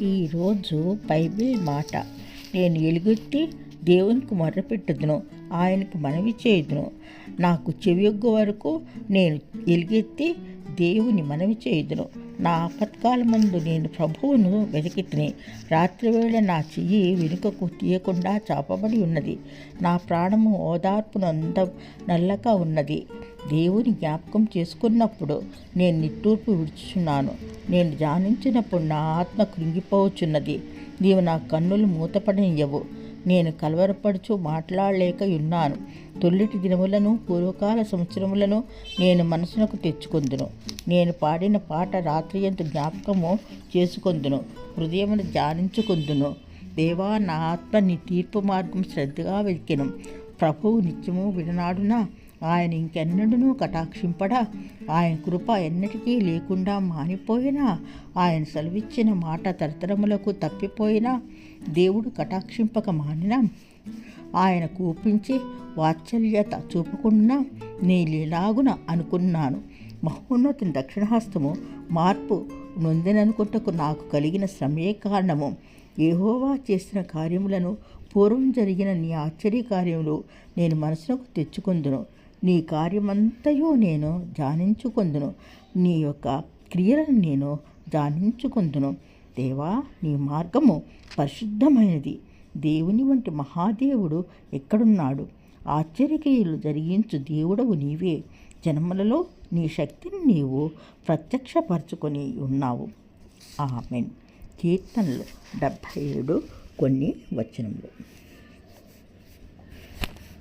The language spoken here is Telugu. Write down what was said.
ఈరోజు బైబిల్ మాట, నేను ఎలుగెత్తి దేవునికి మొర్రపెట్టుదును, ఆయనకు మనవి చేయుదును. నాకు చెవియొగ్గు వరకు నేను ఎలుగెత్తి దేవుని మనవి చేయుదును. నా ఆపత్కాలమందు నేను ప్రభువును వెతికితిని. రాత్రివేళ నా చెయ్యి వెనుకకు తీయకుండా చాపబడి ఉన్నది. నా ప్రాణము ఓదార్పునంద నల్లక ఉన్నది. దేవుని జ్ఞాపకం చేసుకున్నప్పుడు నేను నిట్టూర్పు విడుచుచున్నాను. నేను ధ్యానించినప్పుడు నా ఆత్మ కృంగిపోవచ్చున్నది. నీవు నా కన్నులు మూతపడనియ్యవు. నేను కలవరపడుచు మాట్లాడలేక ఉన్నాను. తొల్లిటి దినములను పూర్వకాల సంవత్సరములను నేను మనసునకు తెచ్చుకొందును. నేను పాడిన పాట రాత్రియందు జ్ఞాపకము చేసుకొందును, హృదయమును ధ్యానించుకొందును. దేవా, నా ఆత్మ నీ తీర్పు మార్గం శ్రద్ధగా వెతికెను. ప్రభువు నిత్యము విడనాడునా, ఆయన ఇంకెన్నడూ కటాక్షింపడా. ఆయన కృప ఎన్నటికీ లేకుండా మానిపోయినా, ఆయన సెలవిచ్చిన మాట తరతరములకు తప్పిపోయినా, దేవుడు కటాక్షింపక మానినా, ఆయన కూపించి వాత్సల్యత చూపకుండా నేనిలాగున అనుకున్నాను. మహోన్నతుని దక్షిణహస్తము మార్పు నొందెననుకుంటకు నాకు కలిగిన శ్రమే కారణము. యెహోవా చేసిన కార్యములను, పూర్వం జరిగిన నీ ఆశ్చర్య కార్యములు నేను మనసునకు తెచ్చుకొందును. నీ కార్యమంతయు నేను ధ్యానించుకొందును. నీ యొక్క క్రియలను నేను ధ్యానించుకొందును. దేవా, నీ మార్గము పరిశుద్ధమైనది. దేవుని వంటి మహాదేవుడు ఎక్కడున్నాడు? ఆశ్చర్యక్రియలు జరిగించు దేవుడవు నీవే. జనములలో నీ శక్తిని నీవు ప్రత్యక్షపరచుకొని ఉన్నావు. ఆమేన్. కీర్తనలు 77 కొన్ని వచనములు.